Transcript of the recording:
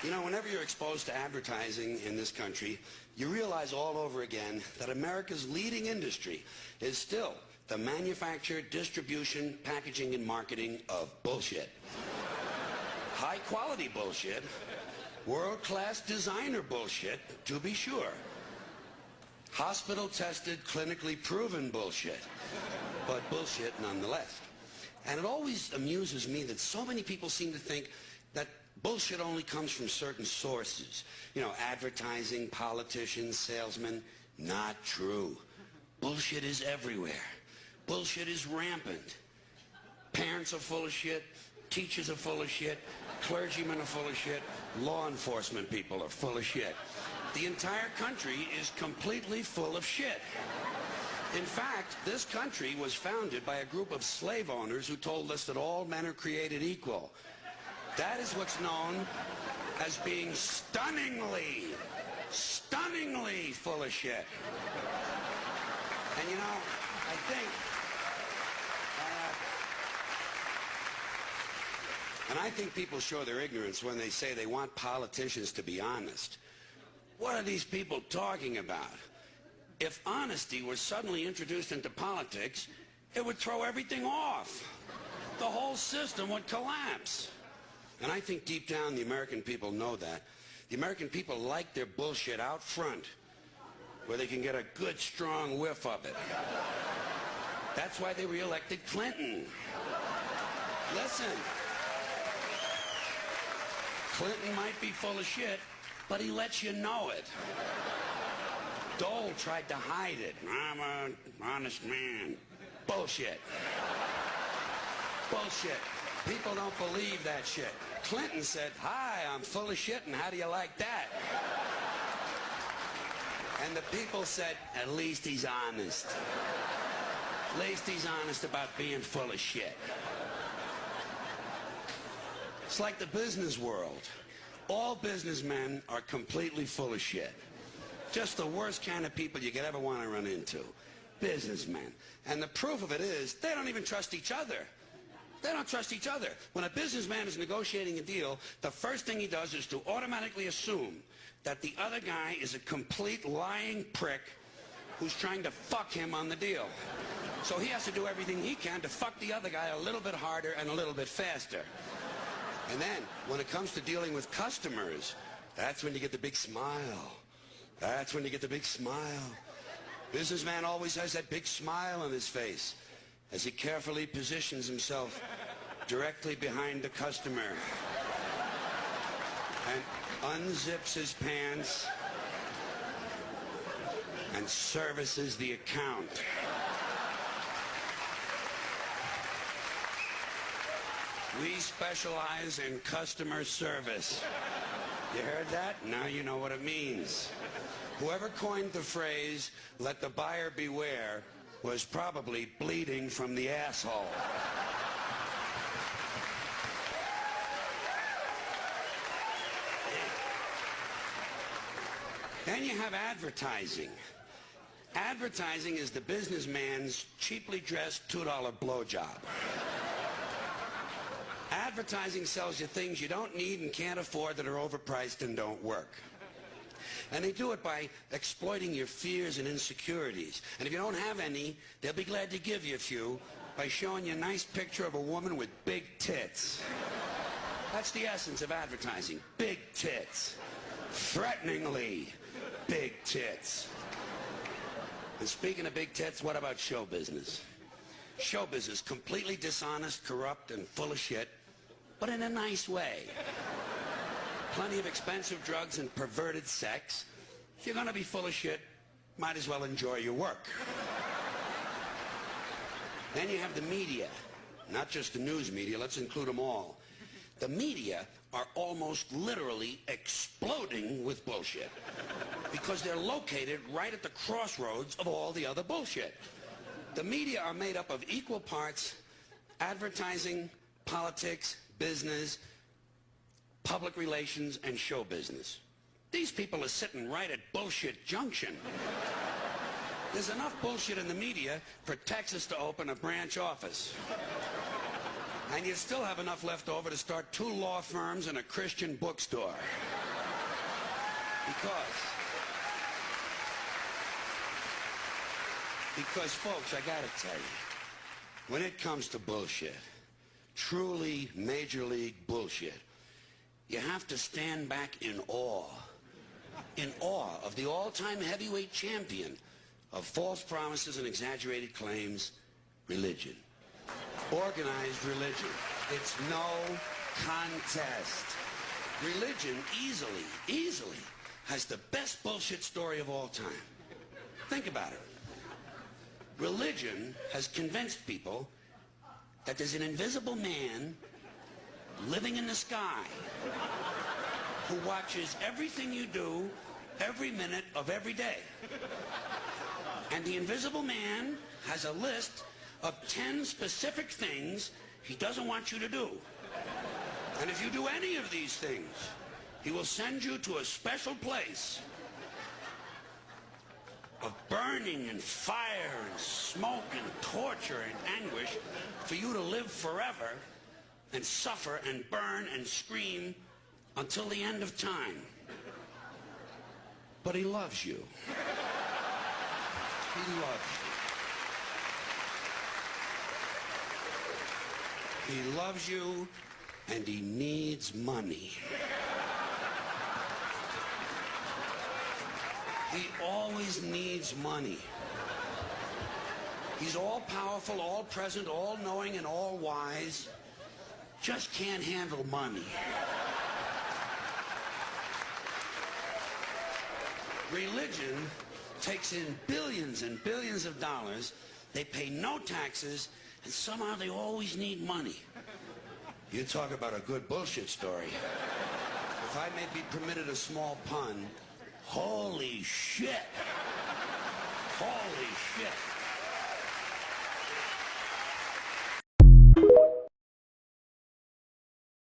You know, whenever you're exposed to advertising in this country, you realize all over again that America's leading industry is still the manufacture, distribution, packaging, and marketing of bullshit. High-quality bullshit, world-class designer bullshit, to be sure. Hospital-tested, clinically proven bullshit, but bullshit nonetheless. And it always amuses me that so many people seem to think that bullshit only comes from certain sources. You know, advertising, politicians, salesmen. Not true. Bullshit is everywhere. Bullshit is rampant. Parents are full of shit. Teachers are full of shit. Clergymen are full of shit. Law enforcement people are full of shit. The entire country is completely full of shit. In fact, this country was founded by a group of slave owners who told us that all men are created equal. That is what's known as being stunningly full of shit. And you know, I think, people show their ignorance when they say they want politicians to be honest. What are these people talking about? If honesty were suddenly introduced into politics, it would throw everything off. The whole system would collapse. And I think deep down the American people know that. The American people like their bullshit out front, where they can get a good, strong whiff of it. That's why they re-elected Clinton. Listen, Clinton might be full of shit, but he lets you know it. Dole tried to hide it. I'm an honest man. Bullshit. Bullshit. People don't believe that shit. Clinton said, "Hi, I'm full of shit, and how do you like that?" And the people said, "At least he's honest. At least he's honest about being full of shit." It's like the business world. All businessmen are completely full of shit. Just the worst kind of people you could ever want to run into. Businessmen. And the proof of it is, they don't even trust each other. They don't trust each other. When a businessman is negotiating a deal, the first thing he does is to automatically assume that the other guy is a complete lying prick who's trying to fuck him on the deal. So he has to do everything he can to fuck the other guy a little bit harder and a little bit faster. And then, when it comes to dealing with customers, that's when you get the big smile. That's when you get the big smile. Businessman always has that big smile on his face as he carefully positions himself directly behind the customer and unzips his pants and services the account. We specialize in customer service. You heard that? Now you know what it means. Whoever coined the phrase, "let the buyer beware," was probably bleeding from the asshole. Then you have advertising. Advertising is the businessman's cheaply dressed $2 blowjob. Advertising sells you things you don't need and can't afford that are overpriced and don't work. And they do it by exploiting your fears and insecurities. And if you don't have any, they'll be glad to give you a few by showing you a nice picture of a woman with big tits. That's the essence of advertising. Big tits. Threateningly big tits. And speaking of big tits, what about show business? Show business, completely dishonest, corrupt, and full of shit, but in a nice way. Plenty of expensive drugs and perverted sex. If you're going to be full of shit, might as well enjoy your work. Then you have the media. Not just the news media, let's include them all. The media are almost literally exploding with bullshit because they're located right at the crossroads of all the other bullshit. The media are made up of equal parts advertising, politics, business, public relations, and show business. These people are sitting right at bullshit junction. There's enough bullshit in the media for Texas to open a branch office. And you still have enough left over to start 2 law firms and a Christian bookstore. Because folks, I gotta tell you, when it comes to bullshit, truly major league bullshit, you have to stand back in awe of the all-time heavyweight champion of false promises and exaggerated claims, religion. Organized religion. It's no contest. Religion easily has the best bullshit story of all time. Think about it. Religion has convinced people that there's an invisible man living in the sky who watches everything you do every minute of every day. And the invisible man has a list of 10 specific things he doesn't want you to do. And if you do any of these things, he will send you to a special place of burning and fire and smoke and torture and anguish for you to live forever and suffer and burn and scream until the end of time. But he loves you. He loves you. He loves you, and he needs money. He always needs money. He's all-powerful, all-present, all-knowing, and all-wise. Just can't handle money. Religion takes in billions and billions of dollars. They pay no taxes, and somehow they always need money. You talk about a good bullshit story. If I may be permitted a small pun, holy shit. Holy shit.